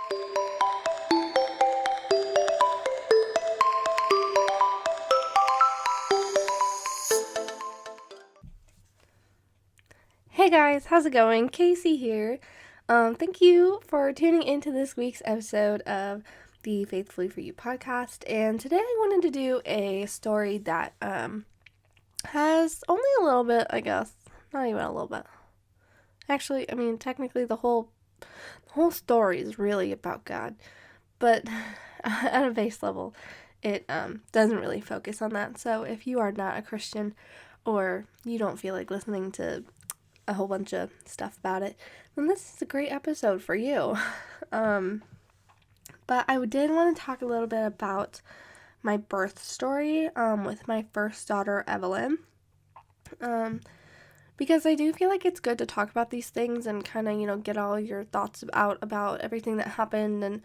Hey guys, how's it going? Casey here. Thank you for tuning into this week's episode of the Faithfully For You podcast. And today I wanted to do a story that has only a little bit, I guess. Not even a little bit. Actually, technically the whole story is really about God. But at a base level, it doesn't really focus on that. So if you are not a Christian or you don't feel like listening to a whole bunch of stuff about it, then this is a great episode for you. But I did want to talk a little bit about my birth story with my first daughter, Evelyn. Because I do feel like it's good to talk about these things and kind of, get all your thoughts out about everything that happened. And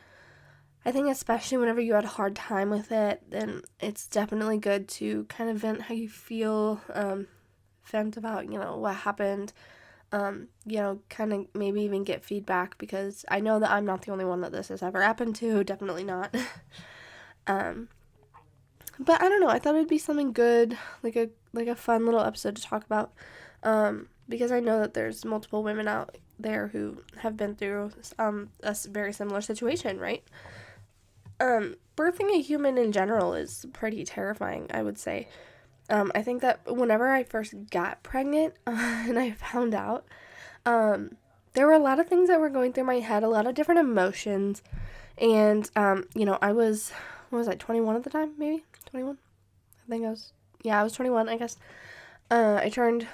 I think especially whenever you had a hard time with it, then it's definitely good to kind of vent how you feel, vent about, what happened, kind of maybe even get feedback, because I know that I'm not the only one that this has ever happened to, definitely not. But I don't know, I thought it'd be something good, like a fun little episode to talk about, because I know that there's multiple women out there who have been through a very similar situation, right? Birthing a human in general is pretty terrifying, I would say. I think that whenever I first got pregnant and I found out, there were a lot of things that were going through my head, a lot of different emotions. And, I was, what was I, 21 at the time, maybe? 21? I was 21, I guess. I turned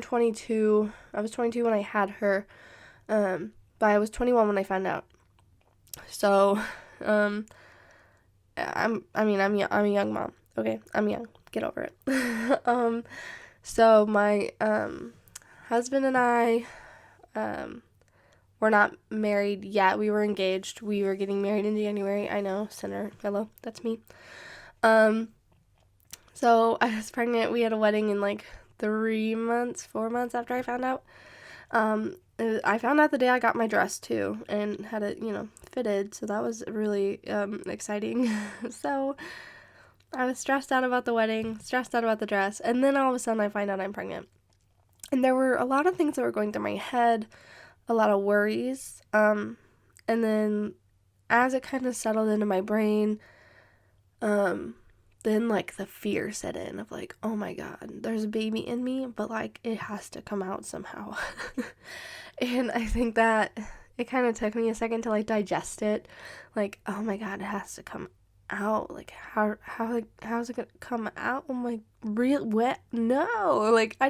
22. I was 22 when I had her, but I was 21 when I found out. So, I'm a young mom. Okay, I'm young. Get over it. So my husband and I were not married yet. We were engaged. We were getting married in January. I know, sinner. Hello, that's me. So I was pregnant. We had a wedding in like 4 months after I found out. I found out the day I got my dress too, and had it, fitted. So that was really exciting. So I was stressed out about the wedding, stressed out about the dress, and then all of a sudden I find out I'm pregnant. And there were a lot of things that were going through my head, a lot of worries. And then as it kind of settled into my brain, then like the fear set in of like, oh my God, there's a baby in me, but like it has to come out somehow. And I think that it kind of took me a second to like digest it. Like, oh my God, it has to come out. Like how's it gonna come out? I'm like, real what? No. Like I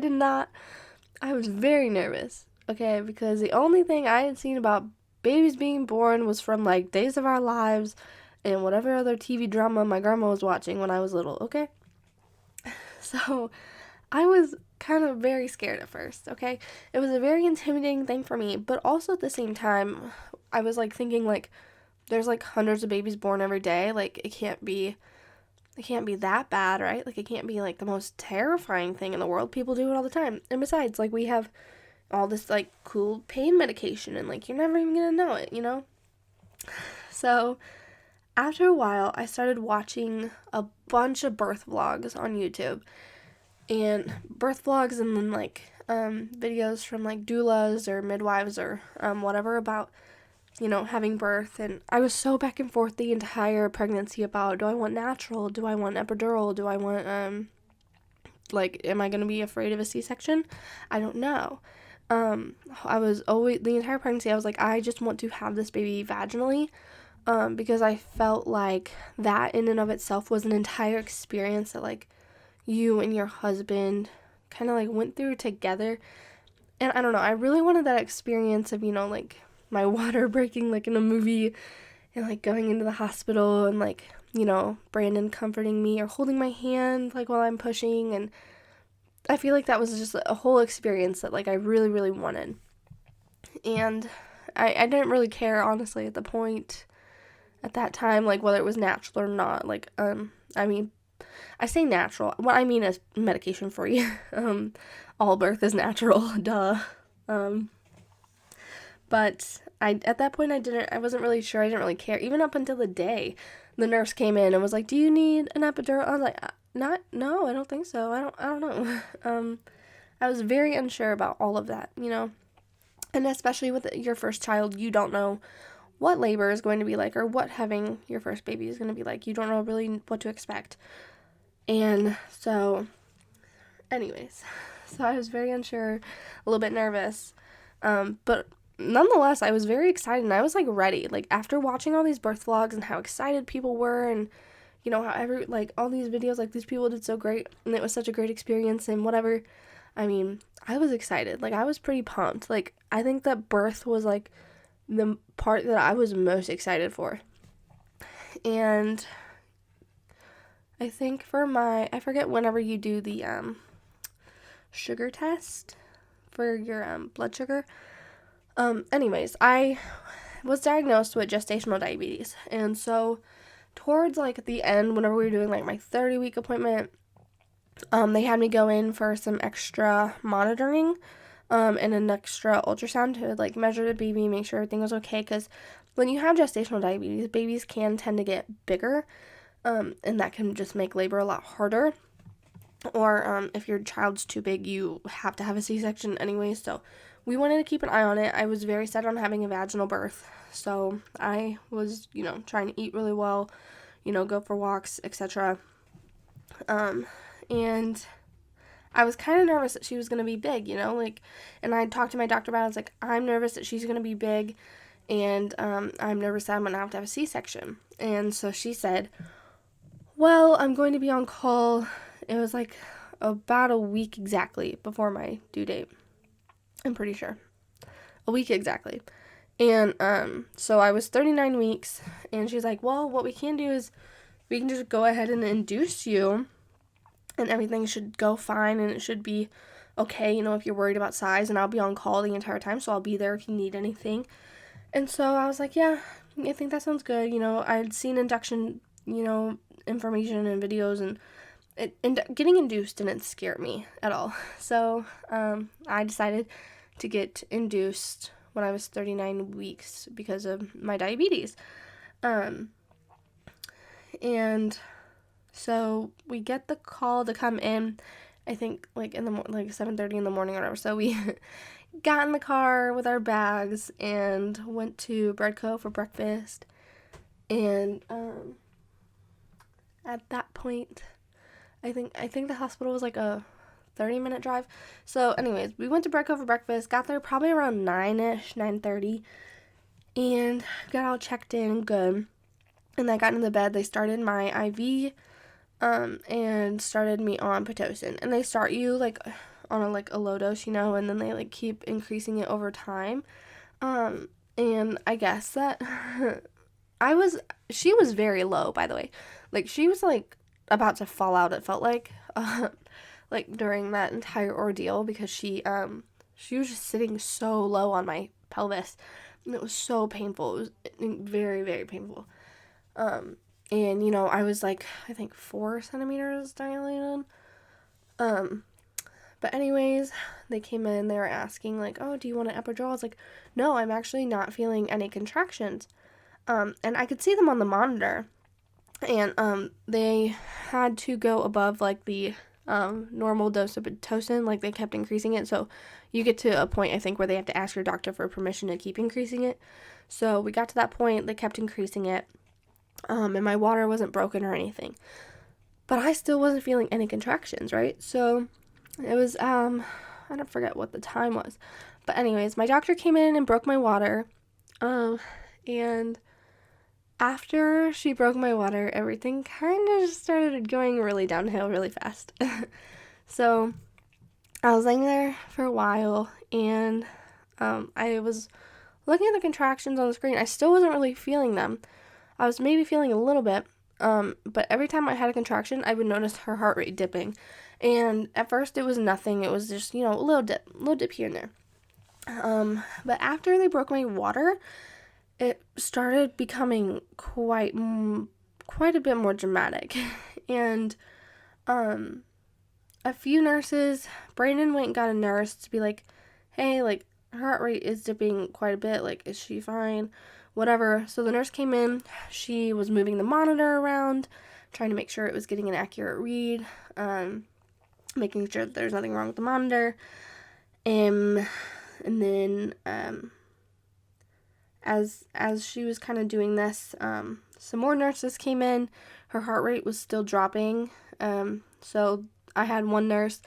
was very nervous, okay, because the only thing I had seen about babies being born was from like Days of Our Lives and whatever other TV drama my grandma was watching when I was little, okay? So I was kind of very scared at first, okay? It was a very intimidating thing for me, but also at the same time, I was like thinking like there's like hundreds of babies born every day. Like it can't be that bad, right? Like it can't be like the most terrifying thing in the world. People do it all the time. And besides, like we have all this like cool pain medication and like you're never even gonna know it, So after a while, I started watching a bunch of birth vlogs on YouTube. And birth vlogs and then like videos from like doulas or midwives or whatever about having birth. And I was so back and forth the entire pregnancy about, do I want natural? Do I want epidural? Do I want, am I going to be afraid of a C-section? I don't know. I was always, the entire pregnancy, I was like, I just want to have this baby vaginally, because I felt like that in and of itself was an entire experience that, like, you and your husband kind of, like, went through together. And I don't know, I really wanted that experience of, like, my water breaking, like, in a movie, and, like, going into the hospital, and, like, Brandon comforting me or holding my hand, like, while I'm pushing, and I feel like that was just a whole experience that, like, I really, really wanted. And I didn't really care, honestly, at the point, at that time, like, whether it was natural or not. Like, I say natural. What I mean is medication-free. All birth is natural, duh. But at that point I wasn't really sure. I didn't really care. Even up until the day the nurse came in and was like, "Do you need an epidural?" I was like, no, I don't think so. I don't know." I was very unsure about all of that, And especially with your first child, you don't know what labor is going to be like or what having your first baby is going to be like. You don't know really what to expect. And so, anyways, so I was very unsure, a little bit nervous. But nonetheless, I was very excited and I was like ready. Like after watching all these birth vlogs and how excited people were and how all these videos, like these people did so great and it was such a great experience and whatever. I mean, I was excited. Like I was pretty pumped. Like I think that birth was like the part that I was most excited for. And I think I forget whenever you do the sugar test for your blood sugar. Anyways, I was diagnosed with gestational diabetes. And so towards like at the end, whenever we were doing like my 30-week appointment, they had me go in for some extra monitoring and an extra ultrasound to like measure the baby, make sure everything was okay. Because when you have gestational diabetes, babies can tend to get bigger, and that can just make labor a lot harder. Or if your child's too big, you have to have a C-section anyway. So we wanted to keep an eye on it. I was very set on having a vaginal birth. So I was, trying to eat really well, go for walks, etc. And I was kind of nervous that she was going to be big, and I talked to my doctor about it. I was like, I'm nervous that she's going to be big, and I'm nervous that I'm going to have a C-section. And so she said, well, I'm going to be on call. It was like about a week exactly before my due date. I'm pretty sure. A week exactly. And so I was 39 weeks, and she's like, well, what we can do is we can just go ahead and induce you, and everything should go fine, and it should be okay, if you're worried about size, and I'll be on call the entire time, so I'll be there if you need anything. And so I was like, yeah, I think that sounds good. I'd seen induction, information and videos, and getting induced didn't scare me at all. So I decided to get induced when I was 39 weeks because of my diabetes. And so we get the call to come in, I think like in the 7:30 in the morning or whatever. So we got in the car with our bags and went to Breadco for breakfast. And at that point, I think the hospital was like a 30-minute drive. So anyways, we went to Breadco for breakfast, got there probably around 9-ish, 9:30, and got all checked in good. And I got into the bed. They started my IV and started me on Pitocin. And they start you like on a low dose, and then they like keep increasing it over time. And I guess that she was very low, by the way. Like she was like about to fall out, it felt like during that entire ordeal, because she was just sitting so low on my pelvis, and it was so painful. It was very, very painful. And I was like, I think 4 centimeters dilated. But anyways, they came in, they were asking like, oh, do you want an epidural? I was like, no, I'm actually not feeling any contractions. And I could see them on the monitor. And they had to go above like the normal dose of Pitocin. Like they kept increasing it, so you get to a point, I think, where they have to ask your doctor for permission to keep increasing it. So we got to that point, they kept increasing it, and my water wasn't broken or anything, but I still wasn't feeling any contractions, right? So it was I don't forget what the time was, but anyways, my doctor came in and broke my water, and after she broke my water, everything kind of just started going really downhill really fast. So I was laying there for a while, and I was looking at the contractions on the screen. I still wasn't really feeling them. I was maybe feeling a little bit, but every time I had a contraction, I would notice her heart rate dipping. And at first it was nothing. It was just, a little dip here and there. But after they broke my water, it started becoming quite a bit more dramatic. And a few nurses, Brandon went and got a nurse to be like, hey, like, her heart rate is dipping quite a bit. Like, is she fine? Whatever. So the nurse came in. She was moving the monitor around, trying to make sure it was getting an accurate read, making sure that there's nothing wrong with the monitor. And then as she was kind of doing this, some more nurses came in. Her heart rate was still dropping. So I had one nurse,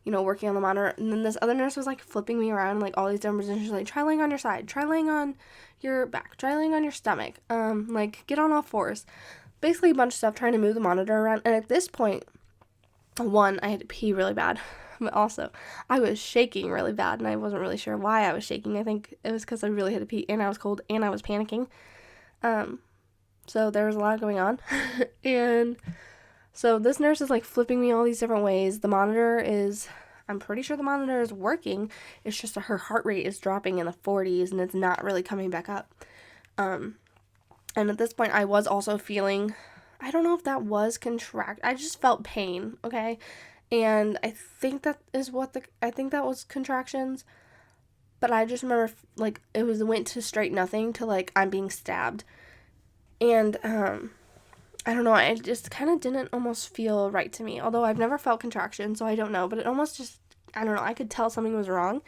working on the monitor, and then this other nurse was like flipping me around, like all these different positions, like try laying on your side, try laying on your back, try laying on your stomach, like get on all fours. Basically a bunch of stuff, trying to move the monitor around. And at this point, one, I had to pee really bad, but also I was shaking really bad, and I wasn't really sure why I was shaking. I think it was because I really had to pee, and I was cold, and I was panicking. So there was a lot going on. And so this nurse is like flipping me all these different ways. I'm pretty sure the monitor is working. It's just that her heart rate is dropping in the 40s, and it's not really coming back up. And at this point, I was also feeling, I don't know if that was I just felt pain, okay? And I think that was contractions. But I just remember, like, went to straight nothing to, like, I'm being stabbed. And, I don't know, I just kind of didn't almost feel right to me. Although I've never felt contractions, so I don't know. But it almost just, I don't know, I could tell something was wrong.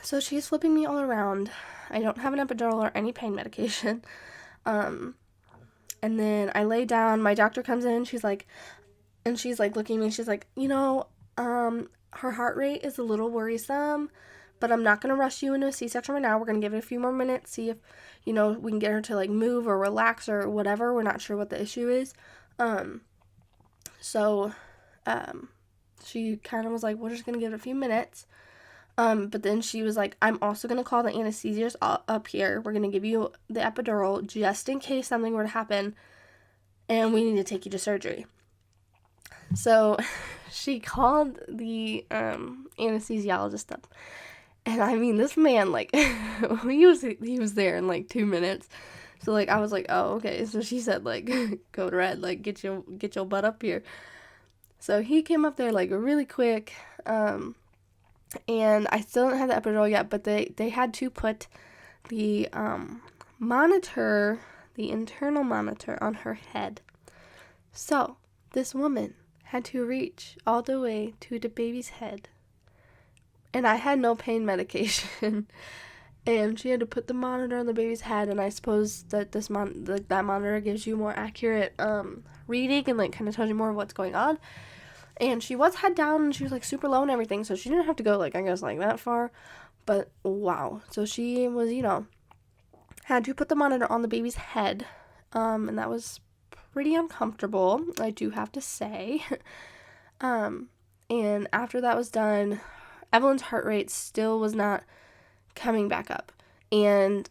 So she's flipping me all around. I don't have an epidural or any pain medication. And then I lay down. My doctor comes in. She's like looking at me. She's like, her heart rate is a little worrisome, but I'm not going to rush you into a C-section right now. We're going to give it a few more minutes, see if, we can get her to, like, move or relax or whatever. We're not sure what the issue is. So she kind of was like, we're just going to give it a few minutes. But then she was like, I'm also going to call the anesthesiast up here. We're going to give you the epidural just in case something were to happen, and we need to take you to surgery. So she called the anesthesiologist up. And I mean, this man, like, he was there in, like, 2 minutes. So, like, I was like, oh, okay. So she said, like, code red, like, get your butt up here. So he came up there, like, really quick. And I still don't have the epidural yet, but they had to put the the internal monitor on her head. So this woman had to reach all the way to the baby's head. And I had no pain medication. And she had to put the monitor on the baby's head, and I suppose that that monitor gives you more accurate reading and, like, kind of tells you more of what's going on. And she was head down, and she was, like, super low and everything, so she didn't have to go, like, I guess, like, that far. But, wow. So she was, had to put the monitor on the baby's head, and that was pretty uncomfortable, I do have to say. And after that was done, Evelyn's heart rate still was not coming back up. And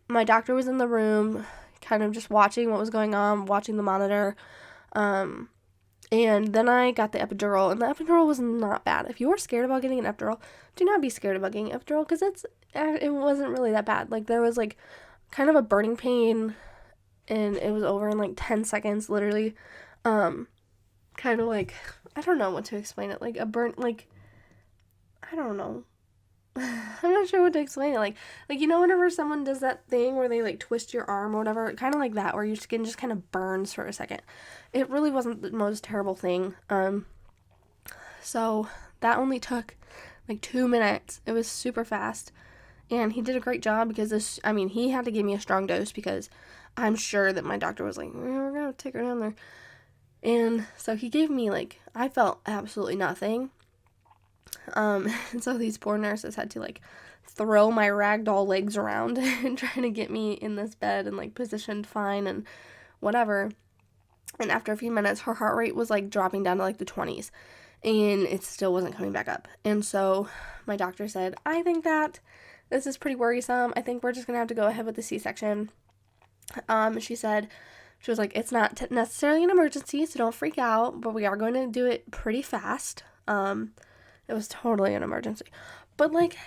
my doctor was in the room, kind of just watching what was going on, watching the monitor. And then I got the epidural, and the epidural was not bad. If you are scared about getting an epidural, do not be scared about getting an epidural, because it wasn't really that bad. Like, there was, like, kind of a burning pain, and it was over in, like, 10 seconds, literally. Kind of like, I don't know what to explain it, like a burnt, like, I don't know. I'm not sure what to explain it. Like, whenever someone does that thing where they, like, twist your arm or whatever, kind of like that, where your skin just kind of burns for a second. It really wasn't the most terrible thing. So that only took, like, 2 minutes. It was super fast. And he did a great job, because he had to give me a strong dose, because I'm sure that my doctor was like, we're going to take her down there. And so he gave me, like, I felt absolutely nothing. And so these poor nurses had to, like, throw my ragdoll legs around and trying to get me in this bed and, like, positioned fine and whatever. And after a few minutes, her heart rate was, like, dropping down to, like, the 20s, and it still wasn't coming back up. And so my doctor said, I think that this is pretty worrisome. I think we're just gonna have to go ahead with the C-section. She was like, it's not necessarily an emergency, so don't freak out, but we are going to do it pretty fast. It was totally an emergency. But, like,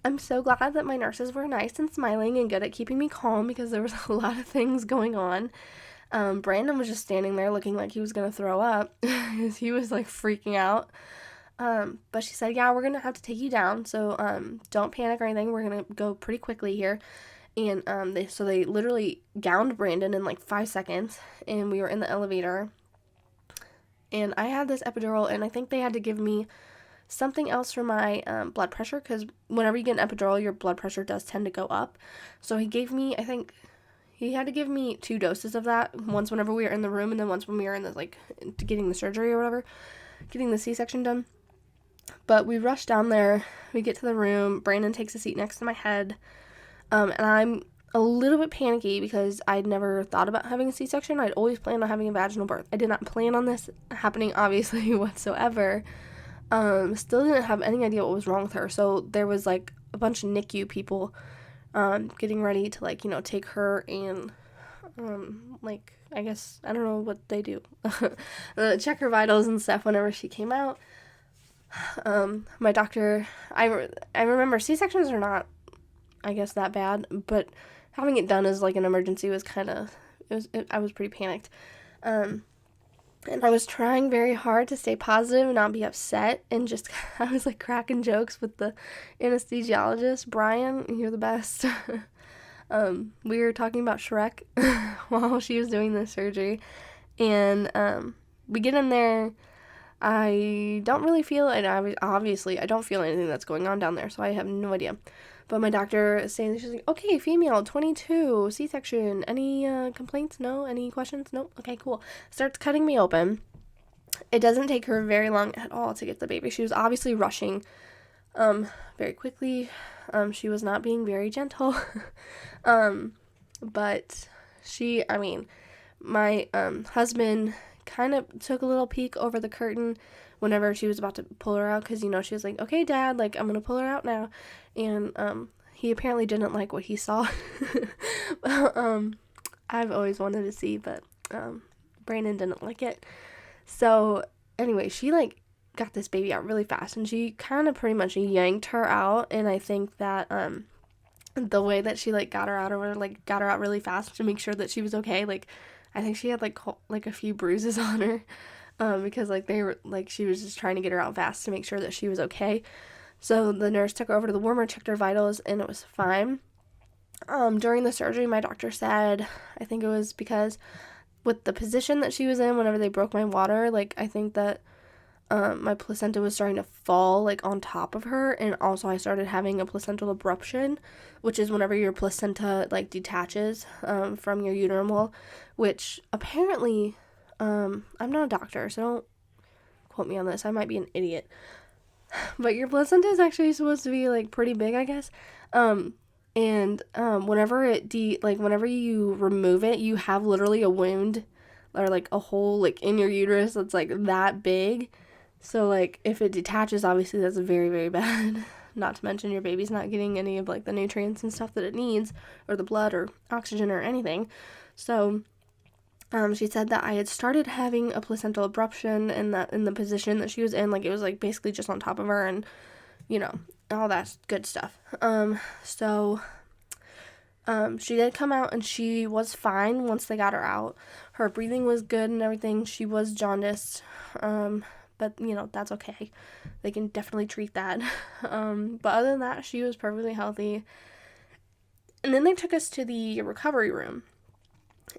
I'm so glad that my nurses were nice and smiling and good at keeping me calm, because there was a lot of things going on. Brandon was just standing there looking like he was going to throw up, because he was, like, freaking out. But she said, yeah, we're gonna have to take you down, so don't panic or anything. We're gonna go pretty quickly here. And they literally gowned Brandon in like 5 seconds, and we were in the elevator. And I had this epidural, and I think they had to give me something else for my blood pressure, because whenever you get an epidural, your blood pressure does tend to go up. So he gave me, I think he had to give me 2 doses of that, once whenever we were in the room, and then once when we were in the, like, getting the surgery or whatever, getting the C-section done. But we rush down there, we get to the room, Brandon takes a seat next to my head, and I'm a little bit panicky because I'd never thought about having a C-section. I'd always planned on having a vaginal birth. I did not plan on this happening, obviously, whatsoever. Still didn't have any idea what was wrong with her, so there was, like, a bunch of NICU people, getting ready to, like, take her and, like, I guess, I don't know what they do, check her vitals and stuff whenever she came out. My doctor, I remember C-sections are not, I guess, that bad, but having it done as, like, an emergency was kind of, I was pretty panicked, and I was trying very hard to stay positive and not be upset, and just, I was, like, cracking jokes with the anesthesiologist. Brian, you're the best. We were talking about Shrek while she was doing the surgery, and we get in there. I don't really feel, and obviously I don't feel anything that's going on down there, so I have no idea. But my doctor is saying, she's like, okay, female, 22, C-section, any complaints? No? Any questions? No? Okay, cool. Starts cutting me open. It doesn't take her very long at all to get the baby. She was obviously rushing very quickly. She was not being very gentle. But my husband kind of took a little peek over the curtain whenever she was about to pull her out, because, she was like, okay, Dad, like, I'm gonna pull her out now. And he apparently didn't like what he saw. I've always wanted to see, but Brandon didn't like it. So anyway, she, like, got this baby out really fast, and she kind of pretty much yanked her out. And I think that the way that she, like, got her out, or whatever, like, got her out really fast to make sure that she was okay, like, I think she had, like a few bruises on her, because, like, they were, like, she was just trying to get her out fast to make sure that she was okay. So the nurse took her over to the warmer, checked her vitals, and it was fine. During the surgery, my doctor said, I think it was because with the position that she was in whenever they broke my water, like, I think that my placenta was starting to fall, like, on top of her, and also I started having a placental abruption, which is whenever your placenta, like, detaches from your uterine wall, which apparently, I'm not a doctor, so don't quote me on this, I might be an idiot, but your placenta is actually supposed to be, like, pretty big, I guess, and whenever whenever you remove it, you have literally a wound, or, like, a hole, like, in your uterus that's, like, that big. So, like, if it detaches, obviously that's very, very bad. Not to mention your baby's not getting any of, like, the nutrients and stuff that it needs, or the blood or oxygen or anything. So she said that I had started having a placental abruption, and that in the position that she was in, like, it was, like, basically just on top of her, and, all that good stuff. She did come out, and she was fine once they got her out. Her breathing was good and everything. She was jaundiced, but, that's okay. They can definitely treat that. But other than that, she was perfectly healthy. And then they took us to the recovery room.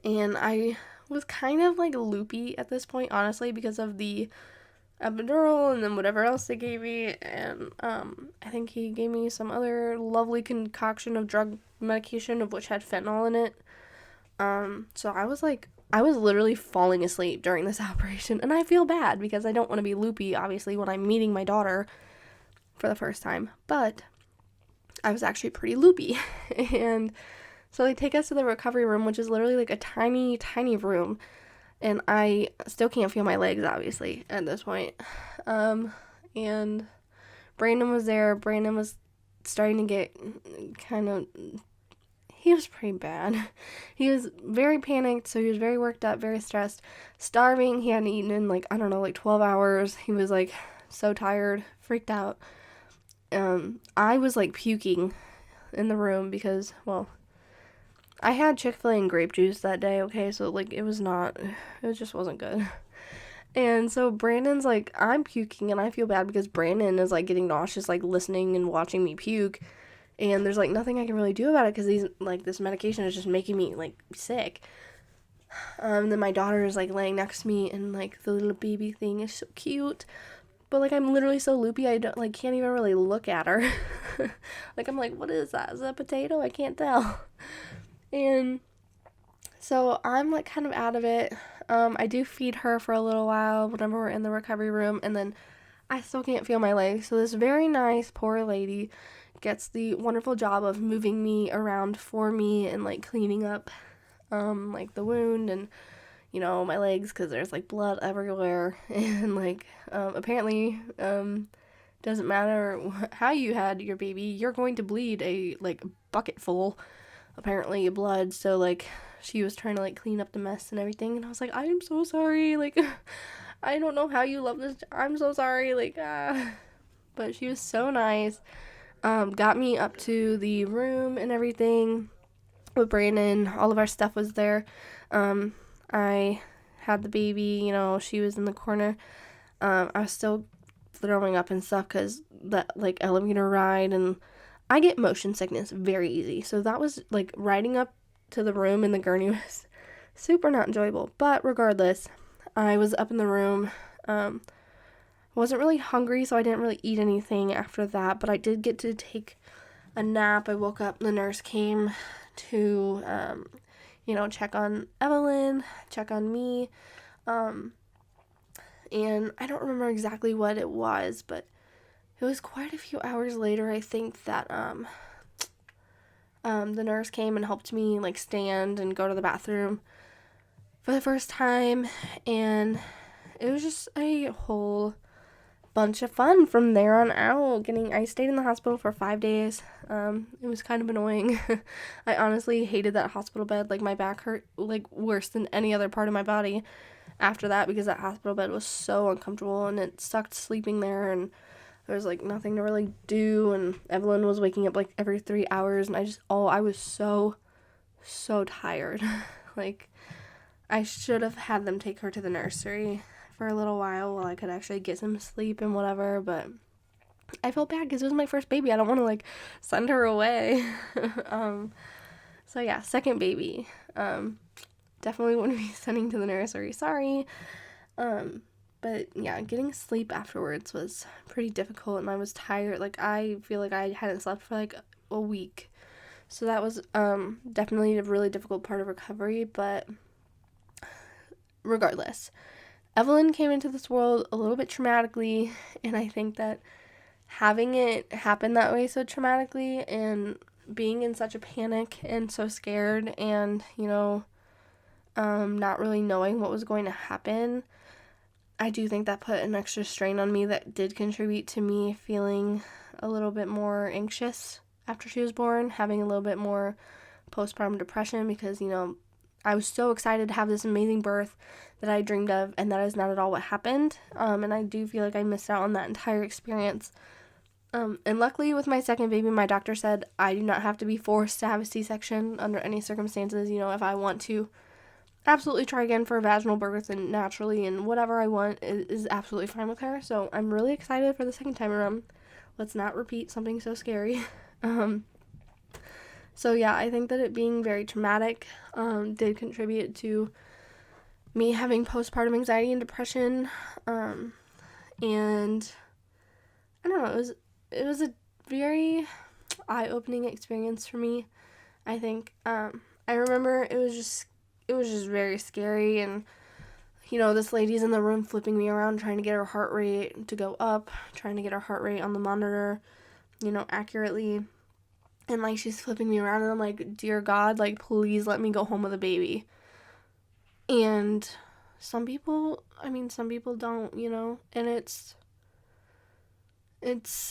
And I was kind of, like, loopy at this point, honestly, because of the epidural and then whatever else they gave me. And I think he gave me some other lovely concoction of drug medication, of which had fentanyl in it. So I was literally falling asleep during this operation, and I feel bad because I don't want to be loopy, obviously, when I'm meeting my daughter for the first time, but I was actually pretty loopy. And so they take us to the recovery room, which is literally, like, a tiny, tiny room, and I still can't feel my legs, obviously, at this point. And Brandon was there. Brandon was starting to get he was pretty bad. He was very panicked, so he was very worked up, very stressed, starving. He hadn't eaten in, 12 hours. He was, so tired, freaked out. I was, puking in the room because, I had Chick-fil-A and grape juice that day, okay? So, it just wasn't good. And so Brandon's like, I'm puking, and I feel bad because Brandon is like getting nauseous, like listening and watching me puke. And there's like nothing I can really do about it because this medication is just making me like sick. Then my daughter is like laying next to me, and like the little baby thing is so cute. But like I'm literally so loopy, I don't like can't even really look at her. Like I'm like, what is that? Is that a potato? I can't tell. And so I'm like kind of out of it. I do feed her for a little while whenever we're in the recovery room, and then I still can't feel my legs. So this very nice poor lady gets the wonderful job of moving me around for me and like cleaning up like the wound and my legs because there's like blood everywhere. And like apparently doesn't matter how you had your baby, you're going to bleed a like bucket full apparently of blood. So like she was trying to like clean up the mess and everything, and I was like, I am so sorry, like I don't know how you love this, I'm so sorry, like but she was so nice. Got me up to the room and everything with Brandon. All of our stuff was there. I had the baby, she was in the corner. I was still throwing up and stuff because that like elevator ride, and I get motion sickness very easy. So that was like riding up to the room in the gurney was super not enjoyable. But regardless, I was up in the room. Wasn't really hungry, so I didn't really eat anything after that, but I did get to take a nap. I woke up, the nurse came to, check on Evelyn, check on me, and I don't remember exactly what it was, but it was quite a few hours later, I think, that, the nurse came and helped me, like, stand and go to the bathroom for the first time, and it was just a whole bunch of fun from there on out. I stayed in the hospital for 5 days. It was kind of annoying. I honestly hated that hospital bed. Like my back hurt like worse than any other part of my body after that because that hospital bed was so uncomfortable, and it sucked sleeping there, and there was like nothing to really do, and Evelyn was waking up like every 3 hours, and I was so tired. Like I should have had them take her to the nursery for a little while I could actually get some sleep and whatever, but I felt bad because it was my first baby. I don't want to like send her away. So yeah, second baby. Definitely wouldn't be sending to the nursery. Sorry. But yeah, getting sleep afterwards was pretty difficult, and I was tired. Like I feel like I hadn't slept for like a week. So that was definitely a really difficult part of recovery, but regardless, Evelyn came into this world a little bit traumatically, and I think that having it happen that way so traumatically and being in such a panic and so scared and, not really knowing what was going to happen, I do think that put an extra strain on me that did contribute to me feeling a little bit more anxious after she was born, having a little bit more postpartum depression because, I was so excited to have this amazing birth that I dreamed of, and that is not at all what happened. And I do feel like I missed out on that entire experience. And luckily with my second baby, my doctor said I do not have to be forced to have a C-section under any circumstances. If I want to absolutely try again for a vaginal birth and naturally and whatever I want is absolutely fine with her. So I'm really excited for the second time around. Let's not repeat something so scary. So yeah, I think that it being very traumatic did contribute to me having postpartum anxiety and depression. And I don't know, it was a very eye-opening experience for me. I think I remember it was just very scary, and this lady's in the room flipping me around trying to get her heart rate to go up, trying to get her heart rate on the monitor, accurately. And, like, she's flipping me around, and I'm like, dear God, like, please let me go home with a baby. And some people don't, and it's,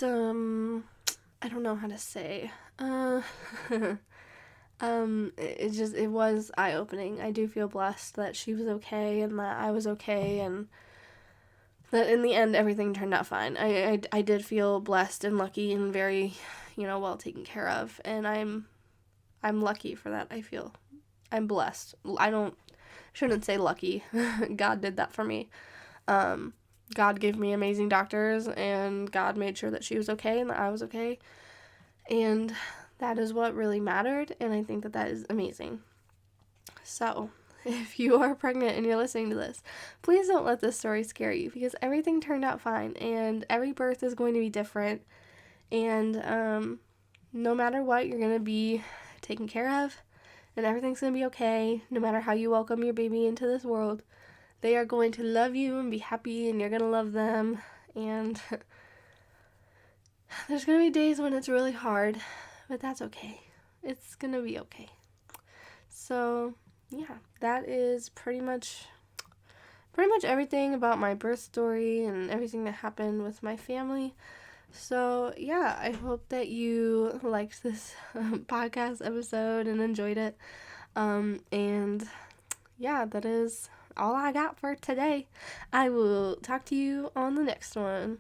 I don't know how to say, it was eye-opening. I do feel blessed that she was okay, and that I was okay, and that in the end, everything turned out fine. I did feel blessed and lucky and very, well taken care of, and I'm lucky for that. I feel I'm blessed. Shouldn't say lucky. God did that for me. God gave me amazing doctors, and God made sure that she was okay and that I was okay. And that is what really mattered, and I think that that is amazing. So, if you are pregnant and you're listening to this, please don't let this story scare you, because everything turned out fine, and every birth is going to be different, and no matter what, you're going to be taken care of, and everything's going to be okay, no matter how you welcome your baby into this world. They are going to love you and be happy, and you're going to love them, and there's going to be days when it's really hard, but that's okay. It's going to be okay. So, yeah, that is pretty much everything about my birth story and everything that happened with my family. So, yeah, I hope that you liked this podcast episode and enjoyed it. And yeah, that is all I got for today. I will talk to you on the next one.